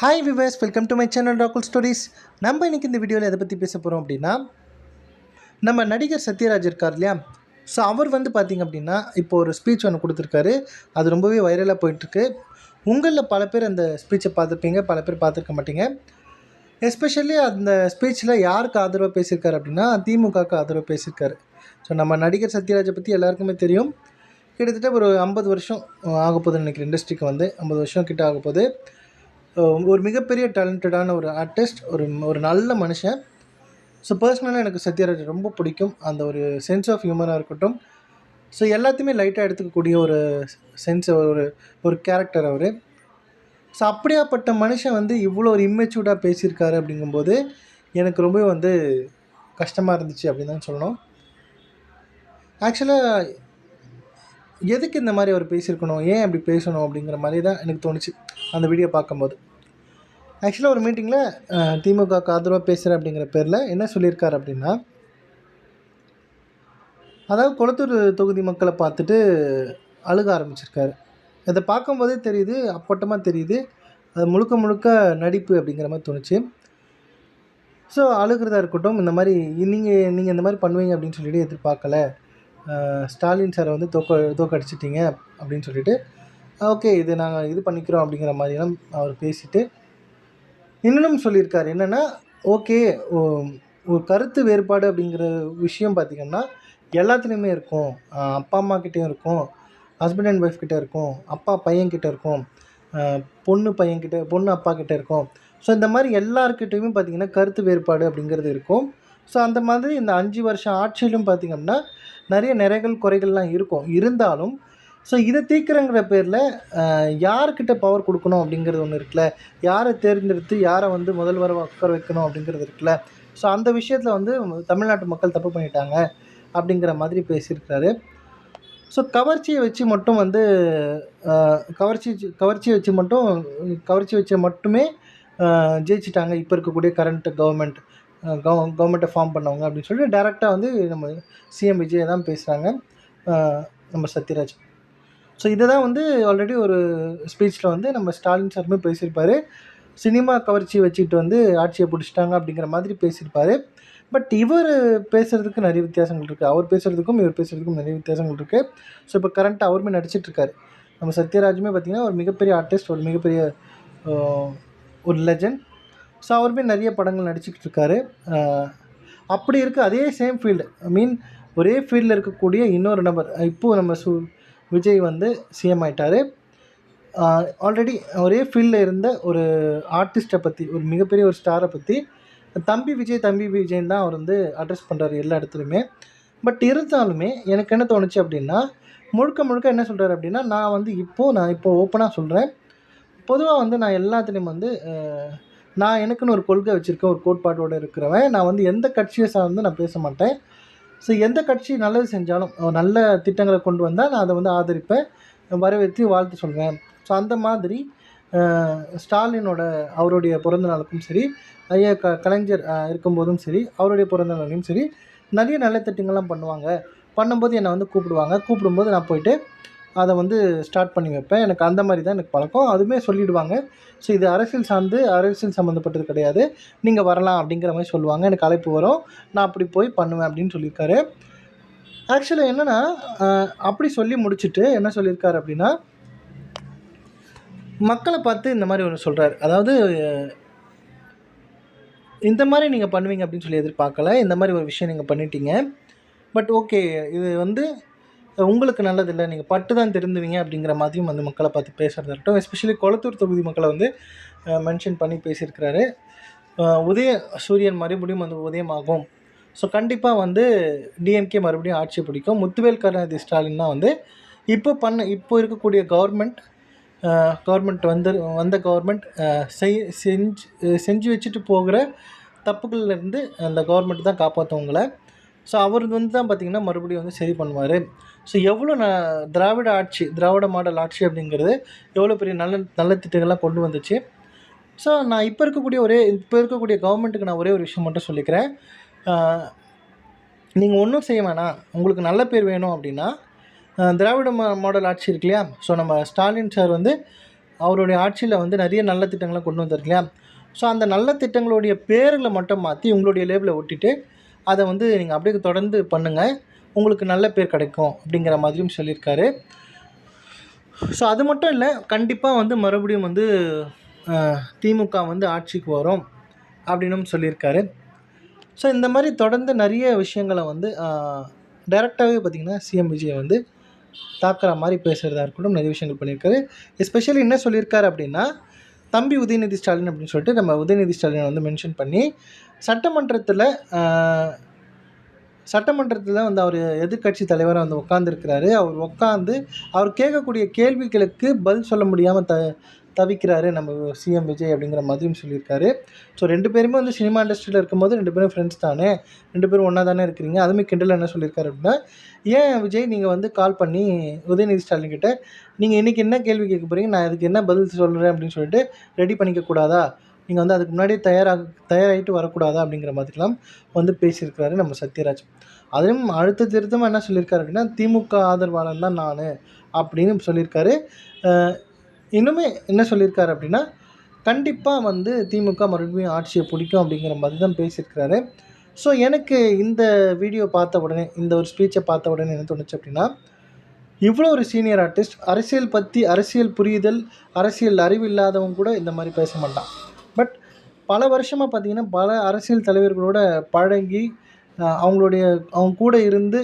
Hi viewers, welcome to my channel ராகுல் stories. நம்ம இன்றைக்கி இந்த வீடியோவில் எதை பற்றி பேச போகிறோம் அப்படின்னா, நம்ம நடிகர் சத்யராஜ் இருக்கார் இல்லையா. ஸோ அவர் பார்த்திங்க அப்படின்னா இப்போ ஒரு ஸ்பீச் ஒன்று கொடுத்துருக்காரு. அது ரொம்பவே வைரலாக போயிட்டுருக்கு. உங்களில் பல பேர் அந்த ஸ்பீச்சை பார்த்துருப்பீங்க, பல பேர் பார்த்துருக்க மாட்டீங்க. எஸ்பெஷலி அந்த ஸ்பீச்சில் யாருக்கு ஆதரவாக பேசியிருக்காரு அப்படின்னா திமுகவுக்கு ஆதரவாக பேசியிருக்காரு. ஸோ நம்ம நடிகர் சத்யராஜை பற்றி எல்லாருக்குமே தெரியும். கிட்டத்தட்ட ஒரு 50 வருஷம் ஆக போகுதுன்னு நினைக்கிறேன். இண்டஸ்ட்ரிக்கு 50 வருஷம் கிட்ட ஆக போகுது. ஒரு மிகப்பெரிய டேலண்டடான ஒரு ஆர்டிஸ்ட், ஒரு நல்ல மனுஷன். ஸோ பர்சனலாக எனக்கு சத்யராஜ் ரொம்ப பிடிக்கும். அந்த ஒரு சென்ஸ் ஆஃப் ஹியூமராக இருக்கட்டும், ஸோ எல்லாத்தையுமே லைட்டாக எடுத்துக்கக்கூடிய ஒரு சென்ஸ், ஒரு கேரக்டர் அவர். ஸோ அப்படியாப்பட்ட மனுஷன் இவ்வளோ ஒரு இம்மெச்சூர்டாக பேசியிருக்காரு அப்படிங்கும்போது எனக்கு ரொம்ப கஷ்டமாக இருந்துச்சு அப்படின்னு தான் சொல்லணும். ஆக்சுவலாக எதுக்கு இந்த மாதிரி அவர் பேசியிருக்கணும், ஏன் அப்படி பேசணும் அப்படிங்கிற மாதிரி தான் எனக்கு தோணுச்சு அந்த வீடியோ பார்க்கும்போது. ஆக்சுவலாக ஒரு மீட்டிங்கில் திமுகவுக்கு ஆதரவாக பேசுகிறேன் அப்படிங்கிற பேரில் என்ன சொல்லியிருக்காரு அப்படின்னா, அதாவது கொளத்தூர் தொகுதி மக்களை பார்த்துட்டு அழுக ஆரம்பிச்சிருக்காரு. இதை பார்க்கும்போதே தெரியுது, அப்பட்டமாக தெரியுது, அது முழுக்க முழுக்க நடிப்பு அப்படிங்கிற மாதிரி தோணுச்சு. ஸோ அழுகிறதா இருக்கட்டும், இந்த மாதிரி நீங்கள் இந்த மாதிரி பண்ணுவீங்க அப்படின்னு சொல்லிட்டு எதிர்பார்க்கல, ஸ்டாலின் சாரை தோக்கடிச்சிட்டிங்க அப்படின்னு சொல்லிட்டு, ஓகே இது நாங்கள் இது பண்ணிக்கிறோம் அப்படிங்கிற மாதிரியெல்லாம் அவர் பேசிட்டு இன்னும் சொல்லியிருக்காரு. என்னென்னா, ஓகே ஒரு கருத்து வேறுபாடு அப்படிங்கிற விஷயம் பார்த்திங்கன்னா எல்லாத்துலேயுமே இருக்கும். அப்பா அம்மா கிட்டேயும் இருக்கும், ஹஸ்பண்ட் அண்ட் ஒய்ஃப் கிட்டே இருக்கும், அப்பா பையன்கிட்ட இருக்கும், பொண்ணு அப்பா கிட்டே இருக்கும். ஸோ இந்த மாதிரி எல்லாருக்கிட்டையுமே பார்த்திங்கன்னா கருத்து வேறுபாடு அப்படிங்கிறது இருக்கும். ஸோ அந்த மாதிரி இந்த 5 வருஷம் ஆட்சியிலும் பார்த்திங்கன்னா நிறைய நிறைகள் குறைகள்லாம் இருக்கும். இருந்தாலும் ஸோ இதை தீர்க்குறங்கிற பேரில் யார்கிட்ட பவர் கொடுக்கணும் அப்படிங்கிறது ஒன்று இருக்குல்ல, யாரை தேர்ந்தெடுத்து யாரை முதல்வரை உட்கார வைக்கணும் அப்படிங்கிறது இருக்குல்ல. ஸோ அந்த விஷயத்தில் தமிழ்நாட்டு மக்கள் தப்பு பண்ணிட்டாங்க அப்படிங்கிற மாதிரி பேசியிருக்காரு. ஸோ கவர்ச்சியை வச்சு மட்டும் கவர்ச்சி வச்சு மட்டுமே ஜெயிச்சிட்டாங்க இப்போ இருக்கக்கூடிய கரண்ட் கவர்மெண்ட்டை ஃபார்ம் பண்ணவங்க அப்படின்னு சொல்லி டைரெக்டாக நம்ம சிஎம் விஜய் தான் பேசுகிறாங்க, நம்ம சத்யராஜ். ஸோ இதை தான் ஆல்ரெடி ஒரு ஸ்பீச்சில் நம்ம ஸ்டாலின் சாருமே பேசியிருப்பார். சினிமா கவர்ச்சி வச்சுக்கிட்டு ஆட்சியை பிடிச்சிட்டாங்க அப்படிங்கிற மாதிரி பேசியிருப்பார். பட் இவர் பேசுகிறதுக்கு நிறைய வித்தியாசங்கள் இருக்குது. அவர் பேசுகிறதுக்கும் இவர் பேசுகிறதுக்கும் நிறைய வித்தியாசங்கள் இருக்குது. ஸோ இப்போ கரண்ட்டாக அவருமே நடிச்சிட்ருக்காரு. நம்ம சத்யராஜுமே பார்த்திங்கன்னா ஒரு மிகப்பெரிய ஆர்டிஸ்ட், ஒரு மிகப்பெரிய ஒரு லெஜண்ட். ஸோ அவருமே நிறைய படங்கள் நடிச்சிக்கிட்டு இருக்காரு. அப்படி இருக்க அதே சேம் ஃபீல்டு, ஒரே ஃபீல்டில் இருக்கக்கூடிய இன்னொரு நபர், இப்போது நம்ம விஜய் சிஎம் ஆகிட்டார். ஆல்ரெடி ஒரே ஃபீல்டில் இருந்த ஒரு ஆர்டிஸ்ட்டை பற்றி, ஒரு மிகப்பெரிய ஒரு ஸ்டாரை பற்றி தம்பி விஜய்ன்னு தான் அவர் அட்ரஸ் பண்ணுறாரு எல்லா இடத்துலையுமே. பட் இருந்தாலுமே எனக்கு என்ன தோணுச்சு அப்படின்னா, முழுக்க என்ன சொல்கிறாரு அப்படின்னா, நான் இப்போ ஓப்பனாக சொல்கிறேன், பொதுவாக நான் எல்லாத்துலேயும் நான் எனக்குன்னு ஒரு கொள்கை வச்சுருக்கேன், ஒரு கோட்பாட்டோடு இருக்கிறவன். நான் எந்த கட்சியை சார்ந்து நான் பேச மாட்டேன். ஸோ எந்த கட்சி நல்லது செஞ்சாலும், நல்ல திட்டங்களை கொண்டு வந்தால் நான் அதை ஆதரிப்பேன், வரவேற்று வாழ்த்து சொல்வேன். ஸோ அந்த மாதிரி ஸ்டாலினோட அவருடைய பிறந்த நாளுக்கும் சரி, ஐயா கலைஞர் இருக்கும்போதும் சரி, அவருடைய பிறந்த நாளையும் சரி, நிறைய நல்ல திட்டங்கள்லாம் பண்ணும்போது என்னை கூப்பிடும்போது நான் போயிட்டு அதை ஸ்டார்ட் பண்ணி வைப்பேன். எனக்கு அந்த மாதிரி தான் எனக்கு பழக்கம். அதுவுமே சொல்லிவிடுவாங்க. ஸோ இது அரசியல் சம்மந்தப்பட்டது கிடையாது, நீங்கள் வரலாம் அப்படிங்கிற மாதிரி சொல்லுவாங்க. எனக்கு அழைப்பு வரும், நான் அப்படி போய் பண்ணுவேன் அப்படின்னு சொல்லியிருக்காரு. ஆக்சுவலாக என்னென்னா, அப்படி சொல்லி முடிச்சுட்டு என்ன சொல்லியிருக்காரு அப்படின்னா, மக்களை பார்த்து இந்த மாதிரி ஒன்று சொல்கிறாரு. அதாவது இந்த மாதிரி நீங்கள் பண்ணுவீங்க அப்படின்னு சொல்லி எதிர்பார்க்கல, இந்த மாதிரி ஒரு விஷயம் நீங்கள் பண்ணிட்டீங்க. பட் ஓகே, இது உங்களுக்கு நல்லதில்லை, நீங்கள் பட்டு தான் திருந்துவீங்க அப்படிங்கிற மாதிரியும் மக்களை பார்த்து பேசுகிறதா இருக்கட்டும். எஸ்பெஷலி கொளத்தூர் தொகுதி மக்களை மென்ஷன் பண்ணி பேசியிருக்கிறாரு. சூரியன் மறுபடியும் உதயமாகும். ஸோ கண்டிப்பாக டிஎம்கே மறுபடியும் ஆட்சி பிடிக்கும். முத்துவேல் கருணாநிதி ஸ்டாலின் தான் இப்போ இருக்கக்கூடிய கவர்மெண்ட் வந்த கவர்மெண்ட் செஞ்சு வச்சுட்டு போகிற தப்புகள்லேருந்து அந்த கவர்மெண்ட் தான் காப்பாற்றவங்கள. ஸோ அவர் தான் பார்த்திங்கன்னா மறுபடியும் சரி பண்ணுவார். ஸோ எவ்வளோ திராவிட மாடல் ஆட்சி அப்படிங்கிறது எவ்வளோ பெரிய நல்ல திட்டங்கள்லாம் கொண்டு வந்துச்சு. ஸோ நான் இப்போ இருக்கக்கூடிய கவர்மெண்ட்டுக்கு நான் ஒரே ஒரு விஷயம் மட்டும் சொல்லிக்கிறேன். நீங்கள் ஒன்றும் செய்ய வேணாம், உங்களுக்கு நல்ல பேர் வேணும் அப்படின்னா திராவிட மாடல் ஆட்சி இருக்கு இல்லையா. ஸோ நம்ம ஸ்டாலின் சார் அவருடைய ஆட்சியில் வந்து நிறைய நல்ல திட்டங்கள்லாம் கொண்டு வந்தார் இல்லையா? ஸோ அந்த நல்ல திட்டங்களுடைய பேர்களை மட்டும் மாற்றி உங்களுடைய லேபிளை ஒட்டிட்டு அதை வந்து நீங்கள் அப்படியே தொடர்ந்து பண்ணுங்கள், உங்களுக்கு நல்ல பேர் கிடைக்கும் அப்படிங்கிற மாதிரியும் சொல்லியிருக்காரு. ஸோ அது மட்டும் இல்லை, கண்டிப்பாக வந்து மறுபடியும் வந்து திமுக வந்து ஆட்சிக்கு வரும் அப்படின்னும் சொல்லியிருக்காரு. ஸோ இந்த மாதிரி தொடர்ந்து நிறைய விஷயங்களை வந்து டைரெக்டாகவே பார்த்திங்கன்னா சிஎம் விஜய் வந்து தாக்குற மாதிரி பேசுகிறதா இருக்கட்டும், நிறைய விஷயங்கள் பண்ணியிருக்காரு. எஸ்பெஷலி என்ன சொல்லியிருக்காரு அப்படின்னா, தம்பி உதயநிதி ஸ்டாலின் அப்படின்னு சொல்லிட்டு நம்ம உதயநிதி ஸ்டாலினை வந்து மென்ஷன் பண்ணி சட்டமன்றத்தில் வந்து அவர் எதிர்க்கட்சி தலைவராக வந்து உட்காந்துருக்கிறாரு. அவர் கேட்கக்கூடிய கேள்விகளுக்கு பதில் சொல்ல முடியாமல் தவிக்கிறாரு நம்ம சிஎம் விஜய் அப்படிங்கிற மாதிரியும் சொல்லியிருக்காரு. ஸோ 2 பேருமே வந்து சினிமா இண்டஸ்ட்ரியில் இருக்கும்போது 2 பேரும் ஃப்ரெண்ட்ஸ் தானே, 2 பேரும் ஒன்றா தானே இருக்கிறீங்க. அதுமாதிரி கிண்டல் என்ன சொல்லியிருக்காரு அப்படின்னா, ஏன் விஜய் நீங்கள் வந்து கால் பண்ணி உதயநிதி ஸ்டாலின் கிட்ட நீங்கள் இன்றைக்கி என்ன கேள்வி கேட்க போகிறீங்க, நான் அதுக்கு என்ன பதில் சொல்கிறேன் அப்படின்னு சொல்லிட்டு ரெடி பண்ணிக்க கூடாதா, நீங்கள் வந்து அதுக்கு முன்னாடியே தயாராகிட்டு வரக்கூடாதா அப்படிங்கிற மாதிரிலாம் வந்து பேசியிருக்கிறாரு நம்ம சத்யராஜ். அதுவும் அடுத்த திருத்தமாக என்ன சொல்லியிருக்காரு அப்படின்னா, திமுக ஆதரவாளன் தான் நான் அப்படின்னு சொல்லியிருக்காரு. இன்னுமே என்ன சொல்லியிருக்காரு அப்படின்னா, கண்டிப்பாக வந்து திமுக மறுபடியும் ஆட்சியை பிடிக்கும் அப்படிங்கிற மாதிரி தான் பேசியிருக்கிறாரு. ஸோ எனக்கு இந்த வீடியோ பார்த்த உடனே, இந்த ஒரு ஸ்பீச்சை பார்த்த உடனே என்ன தோணுச்சு அப்படின்னா, இவ்வளோ ஒரு சீனியர் ஆர்டிஸ்ட், அரசியல் பற்றி அரசியல் புரிதல், அரசியல் அறிவு இல்லாதவங்க கூட இந்த மாதிரி பேச மாட்டான். பட் பல வருஷமாக பார்த்திங்கன்னா பல அரசியல் தலைவர்களோட பழகி அவங்க கூட இருந்து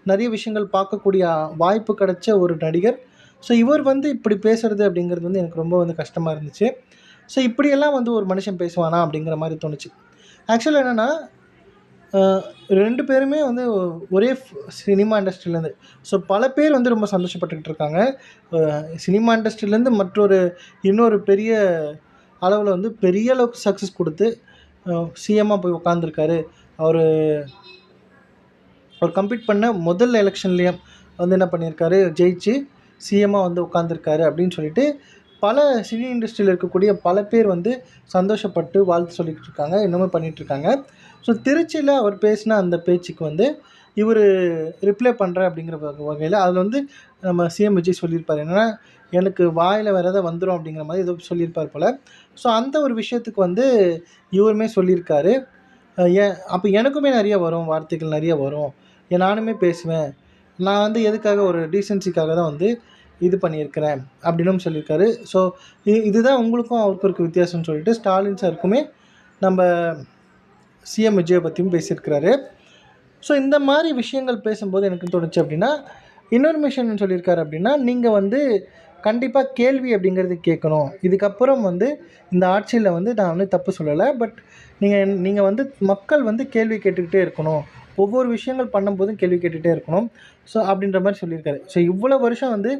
நிறைய விஷயங்கள் பார்க்கக்கூடிய வாய்ப்பு கிடைச்ச ஒரு நடிகர். ஸோ இவர் வந்து இப்படி பேசுகிறது அப்படிங்கிறது வந்து எனக்கு ரொம்ப வந்து கஷ்டமாக இருந்துச்சு. ஸோ இப்படியெல்லாம் வந்து ஒரு மனுஷன் பேசுவானா அப்படிங்கிற மாதிரி தோணுச்சு. ஆக்சுவலாக என்னென்னா, 2 பேருமே வந்து ஒரே சினிமா இண்டஸ்ட்ரியிலேருந்து, ஸோ பல பேர் வந்து ரொம்ப சந்தோஷப்பட்டுக்கிட்டு இருக்காங்க. சினிமா இண்டஸ்ட்ரியிலேருந்து இன்னொரு பெரிய அளவில் வந்து பெரிய அளவுக்கு சக்ஸஸ் கொடுத்து சிஎம்மாக போய் உட்காந்துருக்காரு. அவர் கம்ப்ளீட் பண்ண முதல் எலெக்ஷன்லேயும் வந்து என்ன பண்ணியிருக்காரு, ஜெயிச்சு சிஎம்மாக வந்து உட்காந்துருக்காரு அப்படின்னு சொல்லிட்டு பல சினி இண்டஸ்ட்ரியில் இருக்கக்கூடிய பல பேர் வந்து சந்தோஷப்பட்டு வாழ்த்து சொல்லிக்கிட்டு இருக்காங்க, இன்னுமே பண்ணிகிட்ருக்காங்க. ஸோ திருச்சியில் அவர் பேசின அந்த பேச்சுக்கு வந்து இவர் ரிப்ளை பண்ணுறேன் அப்படிங்கிற வகையில் அதில் வந்து நம்ம சிஎம் விஜய் சொல்லியிருப்பார், என்னென்னா எனக்கு வாயில் வேறு எதாவது வந்துடும் அப்படிங்கிற மாதிரி ஏதோ சொல்லியிருப்பார் போல். ஸோ அந்த ஒரு விஷயத்துக்கு வந்து இவருமே சொல்லியிருக்காரு, அப்போ எனக்குமே நிறைய வரும், வார்த்தைகள் நிறைய வரும், நானுமே பேசுவேன், நான் வந்து எதுக்காக ஒரு டீசென்சிக்காக தான் வந்து இது பண்ணியிருக்கிறேன் அப்படின்னு சொல்லியிருக்காரு. ஸோ இதுதான் உங்களுக்கும் அவருக்கும் இருக்க வித்தியாசம்னு சொல்லிட்டு ஸ்டாலின் சாருக்குமே நம்ம சிஎம் விஜயை பற்றியும் பேசியிருக்கிறாரு. ஸோ இந்த மாதிரி விஷயங்கள் பேசும்போது எனக்கு தோணுச்சு அப்படின்னா, இன்னொரு விஷயம் சொல்லியிருக்காரு அப்படின்னா, நீங்கள் வந்து கண்டிப்பாக கேள்வி அப்படிங்கிறது கேட்கணும். இதுக்கப்புறம் வந்து இந்த ஆட்சியில் வந்து நான் வந்து தப்பு சொல்லலை, பட் நீங்கள் வந்து மக்கள் வந்து கேள்வி கேட்டுக்கிட்டே இருக்கணும், ஒவ்வொரு விஷயங்கள் பண்ணும்போதும் கேள்வி கேட்டுகிட்டே இருக்கணும். ஸோ அப்படின்ற மாதிரி சொல்லியிருக்காரு. ஸோ இவ்வளோ வருஷம் வந்து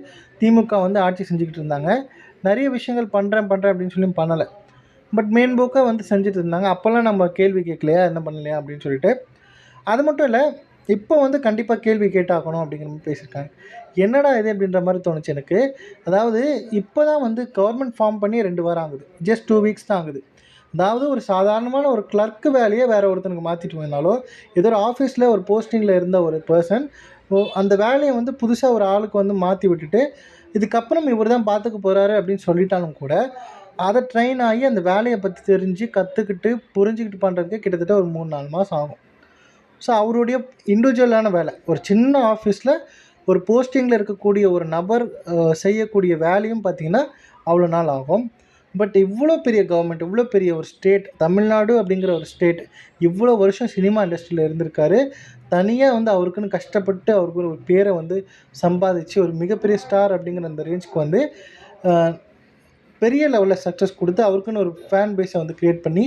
திமுக வந்து ஆட்சி செஞ்சுக்கிட்டு இருந்தாங்க, நிறைய விஷயங்கள் பண்ணுறேன் அப்படின்னு சொல்லி பண்ணலை, பட் மேன்போக்காக வந்து செஞ்சுட்டு இருந்தாங்க. அப்போல்லாம் நம்ம கேள்வி கேட்கலையா, என்ன பண்ணலையா அப்படின்னு சொல்லிட்டு. அது மட்டும் இல்லை, இப்போ வந்து கண்டிப்பாக கேள்வி கேட்டாகணும் அப்படிங்கிற மாதிரி பேசியிருக்காங்க. என்னடா இது அப்படின்ற மாதிரி தோணுச்சு எனக்கு. அதாவது இப்போ தான் வந்து கவர்மெண்ட் ஃபார்ம் பண்ணி 2 வாரம் ஆகுது, ஜஸ்ட் 2 வீக்ஸ் தான் ஆகுது. அதாவது ஒரு சாதாரணமான ஒரு கிளர்க்கு வேலையை வேறு ஒருத்தனுக்கு மாற்றிட்டு வந்தாலோ, ஏதோ ஒரு ஆஃபீஸில் ஒரு போஸ்டிங்கில் இருந்த ஒரு பர்சன் அந்த வேலையை வந்து புதுசாக ஒரு ஆளுக்கு வந்து மாற்றி விட்டுட்டு இதுக்கப்புறம் இவர் தான் பார்த்துக்க போகிறாரு அப்படின்னு சொல்லிட்டாலும் கூட, அதை ட்ரெயின் ஆகி அந்த வேலையை பற்றி தெரிஞ்சு கற்றுக்கிட்டு புரிஞ்சுக்கிட்டு பண்ணுறதுக்கு கிட்டத்தட்ட ஒரு 3-4 மாதம் ஆகும். ஸோ அவருடைய இண்டிவிஜுவலான வேலை, ஒரு சின்ன ஆஃபீஸில் ஒரு போஸ்டிங்கில் இருக்கக்கூடிய ஒரு நபர் செய்யக்கூடிய வேலையும் பார்த்திங்கன்னா அவ்வளோ நாள் ஆகும். பட் இவ்வளோ பெரிய கவர்மெண்ட், இவ்வளோ பெரிய ஒரு ஸ்டேட், தமிழ்நாடு அப்படிங்கிற ஒரு ஸ்டேட் இவ்வளோ வருஷம் சினிமா இண்டஸ்ட்ரியில் இருந்திருக்காரு. தனியாக வந்து அவருக்குன்னு கஷ்டப்பட்டு அவருக்கு ஒரு பேரை வந்து சம்பாதிச்சு ஒரு மிகப்பெரிய ஸ்டார் அப்படிங்கிற அந்த ரேஞ்சுக்கு வந்து பெரிய லெவலில் சக்ஸஸ் கொடுத்து அவருக்குன்னு ஒரு ஃபேன் பேஸை வந்து க்ரியேட் பண்ணி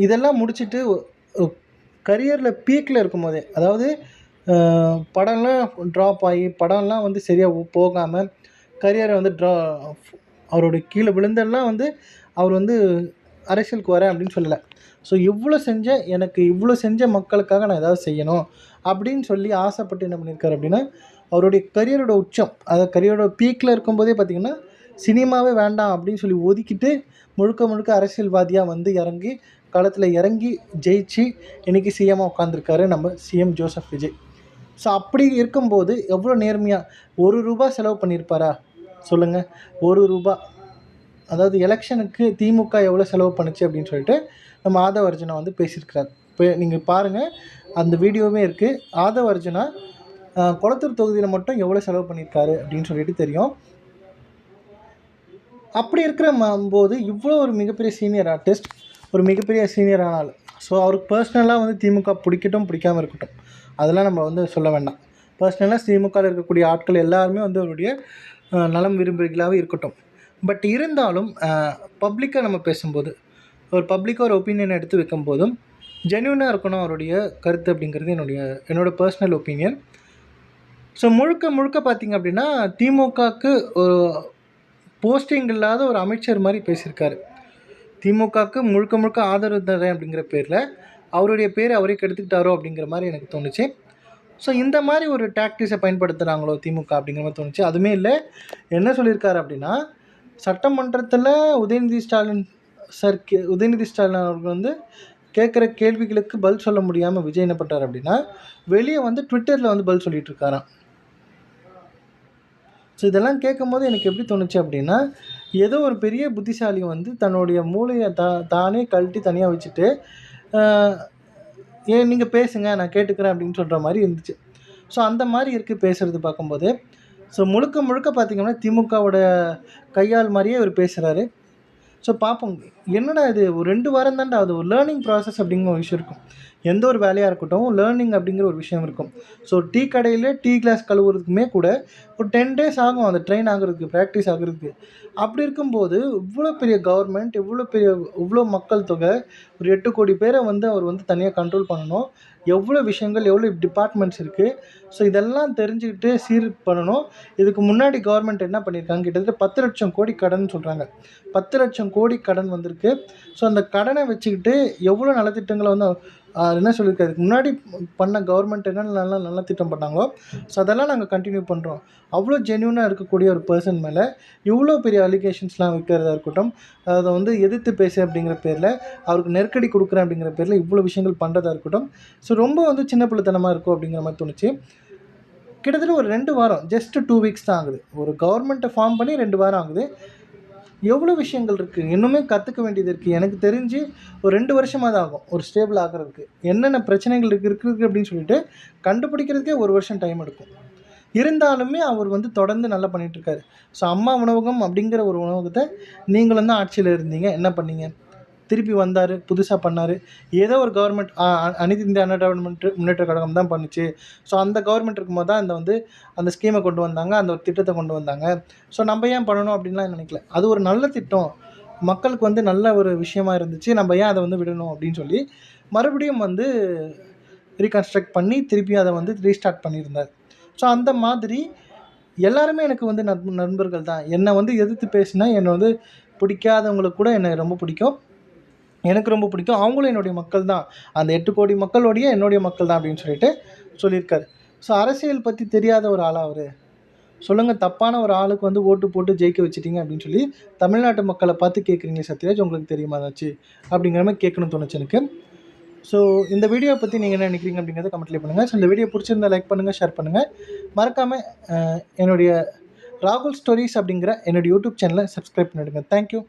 இதெல்லாம் முடிச்சுட்டு கரியரில் பீக்கில் இருக்கும் போதே, அதாவது படம்லாம் ட்ராப் ஆகி படம்லாம் வந்து சரியாக போகாமல் கரியரை வந்து அவருடைய கீழே விழுந்தெல்லாம் வந்து அவர் வந்து அரசியலுக்கு வரேன் அப்படின்னு சொல்லலை. ஸோ இவ்வளோ செஞ்ச மக்களுக்காக நான் ஏதாவது செய்யணும் அப்படின்னு சொல்லி ஆசைப்பட்டு என்ன பண்ணியிருக்காரு அப்படின்னா, அவருடைய கரியரோட உச்சம், அதாவது கரியரோட பீக்கில் இருக்கும்போதே பார்த்திங்கன்னா சினிமாவே வேண்டாம் அப்படின்னு சொல்லி ஒதுக்கிட்டு முழுக்க அரசியல்வாதியாக வந்து களத்தில் இறங்கி ஜெயிச்சு இன்றைக்கி சிஎம்மாக உட்காந்துருக்காரு நம்ம சிஎம் ஜோசப் விஜய். ஸோ அப்படி இருக்கும்போது எவ்வளோ நேர்மையாக ₹1 செலவு பண்ணியிருப்பாரா? சொல்லுங்கள். ₹1 அதாவது எலெக்ஷனுக்கு திமுக எவ்வளோ செலவு பண்ணுச்சு அப்படின்னு சொல்லிட்டு நம்ம ஆதவ அர்ஜுனா வந்து பேசியிருக்கிறார். இப்போ நீங்கள் பாருங்கள், அந்த வீடியோவே இருக்குது. ஆதவ அர்ஜுனா கொளத்தூர் தொகுதியில் மட்டும் எவ்வளோ செலவு பண்ணியிருக்காரு அப்படின்னு சொல்லிட்டு தெரியும். அப்படி இருக்கிற போது இவ்வளோ ஒரு மிகப்பெரிய சீனியர் ஆர்டிஸ்ட், ஒரு மிகப்பெரிய சீனியர் ஆனாலும், ஸோ அவருக்கு பர்சனலாக வந்து திமுக பிடிக்கட்டும் பிடிக்காமல் இருக்கட்டும், அதெல்லாம் நம்ம வந்து சொல்ல வேண்டாம். பர்சனலாக திமுகவில் இருக்கக்கூடிய ஆட்கள் எல்லாருமே வந்து அவருடைய நலம் விரும்புகிறவர்களாகவே இருக்கட்டும். பட் இருந்தாலும் பப்ளிக்காக நம்ம பேசும்போது, ஒரு பப்ளிக்காக ஒரு ஒப்பீனியன் எடுத்து வைக்கும்போதும் ஜென்யூனாக இருக்கணும் அவருடைய கருத்து அப்படிங்கிறது என்னோடய பர்சனல் ஒப்பீனியன். ஸோ முழுக்க பார்த்திங்க அப்படின்னா திமுகவுக்கு ஒரு போஸ்டிங் இல்லாத ஒரு அமைச்சர் மாதிரி பேசியிருக்காரு. திமுகவுக்கு முழுக்க ஆதரவு தரேன் அப்படிங்கிற பேரில் அவருடைய பேரை அவரே கெடுத்துக்கிட்டாரோ அப்படிங்கிற மாதிரி எனக்கு தோணுச்சு. ஸோ இந்த மாதிரி ஒரு டாக்டிக்ஸை பயன்படுத்துகிறாங்களோ திமுக அப்படிங்கிற மாதிரி தோணுச்சு. அதுவுமே இல்லை, என்ன சொல்லியிருக்காரு அப்படின்னா, சட்டமன்றத்தில் உதயநிதி ஸ்டாலின் அவர்கள் வந்து கேட்குற கேள்விகளுக்கு பதில் சொல்ல முடியாமல் விஜய் என்ன பண்ணுறாரு அப்படின்னா, வெளியே வந்து ட்விட்டரில் வந்து பதில் சொல்லிகிட்டு இருக்காராம். ஸோ இதெல்லாம் கேட்கும்போது எனக்கு எப்படி தோணுச்சு அப்படின்னா, ஏதோ ஒரு பெரிய புத்திசாலி வந்து தன்னுடைய மூளையை தானே கழட்டி தனியாக வச்சுட்டு, ஏன் நீங்கள் பேசுங்க நான் கேட்டுக்கிறேன் அப்படின்னு சொல்கிற மாதிரி இருந்துச்சு. ஸோ அந்த மாதிரி இருக்குது பேசுகிறது பார்க்கும்போது. ஸோ முழுக்க பார்த்திங்கன்னா திமுகவோட கையால் மாதிரியே அவர் பேசுகிறாரு. ஸோ பார்ப்போம், என்னடா இது ஒரு 2 வாரம் தான்டா அது ஒரு லேர்னிங் ப்ராசஸ் அப்படிங்கிற ஒரு விஷயம் இருக்கும். எந்த ஒரு வேலையாக இருக்கட்டும், லேர்னிங் அப்படிங்கிற ஒரு விஷயம் இருக்கும். ஸோ டீ கடையில் டீ கிளாஸ் கழுவுறதுக்குமே கூட ஒரு 10 டேஸ் ஆகும் அந்த ட்ரெயின் ஆகுறதுக்கு, ப்ராக்டிஸ் ஆகுறதுக்கு. அப்படி இருக்கும்போது இவ்வளோ பெரிய கவர்மெண்ட், இவ்வளோ மக்கள் தொகை, ஒரு 8 கோடி பேரை வந்து அவர் வந்து தனியாக கண்ட்ரோல் பண்ணணும். எவ்வளோ விஷயங்கள், எவ்வளோ டிபார்ட்மெண்ட்ஸ் இருக்குது. ஸோ இதெல்லாம் தெரிஞ்சுக்கிட்டு சீர் பண்ணணும். இதுக்கு முன்னாடி கவர்மெண்ட் என்ன பண்ணியிருக்காங்க, கிட்டத்தட்ட 10 லட்சம் கோடி கடன் சொல்கிறாங்க. 10 லட்சம் கோடி கடன் வந்திருக்கு. ஸோ அந்த கடனை வச்சுக்கிட்டு எவ்வளோ நலத்திட்டங்களை வந்து என்ன சொல்லியிருக்காரு, இதுக்கு முன்னாடி பண்ண கவர்மெண்ட் என்னென்ன நல்ல திட்டம் பண்ணாங்களோ ஸோ அதெல்லாம் நாங்கள் கண்டினியூ பண்ணுறோம். அவ்வளோ ஜென்யூனாக இருக்கக்கூடிய ஒரு பர்சன் மேலே இவ்வளோ பெரிய அலிகேஷன்ஸ்லாம் வைக்கிறதா இருக்கட்டும், அதை வந்து எதிர்த்து பேச அப்படிங்கிற பேரில், அவருக்கு நெருக்கடி கொடுக்குறேன் அப்படிங்கிற பேரில் இவ்வளோ விஷயங்கள் பண்ணுறதா இருக்கட்டும். ஸோ ரொம்ப வந்து சின்ன பிள்ளைத்தனமாக இருக்கும் அப்படிங்கிற மாதிரி தோணுச்சு. கிட்டத்தட்ட ஒரு 2 வாரம், ஜஸ்ட் 2 வீக்ஸ் தான் ஆகுது. ஒரு கவர்மெண்ட்டை ஃபார்ம் பண்ணி 2 வாரம் ஆகுது. எவ்வளோ விஷயங்கள் இருக்குது, இன்னுமே கற்றுக்க வேண்டியது இருக்குது. எனக்கு தெரிஞ்சு ஒரு 2 வருஷமாக தான் ஆகும் ஒரு ஸ்டேபிள் ஆகிறதுக்கு. என்னென்ன பிரச்சனைகள் இருக்குது அப்படின்னு சொல்லிட்டு கண்டுபிடிக்கிறதுக்கே 1 வருஷம் டைம் எடுக்கும். இருந்தாலுமே அவர் வந்து தொடர்ந்து நல்லா பண்ணிகிட்ருக்காரு. ஸோ அம்மா உணவகம் அப்படிங்கிற ஒரு உணவகத்தை நீங்களும் தான் ஆட்சியில் இருந்தீங்க, என்ன பண்ணீங்க? திருப்பி வந்தார், புதுசாக பண்ணார். ஏதோ ஒரு கவர்மெண்ட் அனைத்து இந்திய அண்ணா திராவிட முன்னேற்ற கழகம் தான் பண்ணுச்சு. ஸோ அந்த கவர்மெண்ட் இருக்கும்போது தான் வந்து அந்த ஸ்கீமை கொண்டு வந்தாங்க, அந்த ஒரு திட்டத்தை கொண்டு வந்தாங்க. ஸோ நம்ம ஏன் பண்ணணும் அப்படின்லாம் நினைக்கல. அது ஒரு நல்ல திட்டம், மக்களுக்கு வந்து நல்ல ஒரு விஷயமா இருந்துச்சு, நம்ம ஏன் அதை வந்து விடணும் அப்படின்னு சொல்லி மறுபடியும் வந்து ரீகன்ஸ்ட்ரக்ட் பண்ணி திருப்பி அதை வந்து ரீஸ்டார்ட் பண்ணியிருந்தார். ஸோ அந்த மாதிரி எல்லாருமே எனக்கு வந்து நண்பர்கள் தான். என்னை வந்து எதிர்த்து பேசினா என்னை வந்து பிடிக்காதவங்களுக்கு கூட என்னை ரொம்ப பிடிக்கும், எனக்கு ரொம்ப பிடிக்கும். அவங்களும் என்னுடைய மக்கள் தான், அந்த 8 கோடி மக்களோடைய என்னுடைய மக்கள் தான் அப்படின்னு சொல்லிட்டு சொல்லியிருக்காரு. ஸோ அரசியல் பற்றி தெரியாத ஒரு ஆளா அவர்? சொல்லுங்கள், தப்பான ஒரு ஆளுக்கு வந்து ஓட்டு போட்டு ஜெயிக்க வச்சிட்டிங்க அப்படின்னு சொல்லி தமிழ்நாட்டு மக்களை பார்த்து கேட்குறீங்க சத்யராஜ், உங்களுக்கு தெரியுமா ஏதாச்சு அப்படிங்கிற மாதிரி கேட்கணும்னு தோணுச்சு எனக்கு. ஸோ இந்த வீடியோ பற்றி நீங்கள் என்ன நினைக்கிறீங்க அப்படிங்கிறத கமெண்ட்லேயே பண்ணுங்கள். ஸோ இந்த வீடியோ பிடிச்சிருந்தா லைக் பண்ணுங்கள், ஷேர் பண்ணுங்கள். மறக்காமல் என்னுடைய ராகுல் ஸ்டோரிஸ் அப்படிங்கிற என்னுடைய யூடியூப் சேனலை சப்ஸ்கிரைப் பண்ணிவிடுங்க. தேங்க்யூ.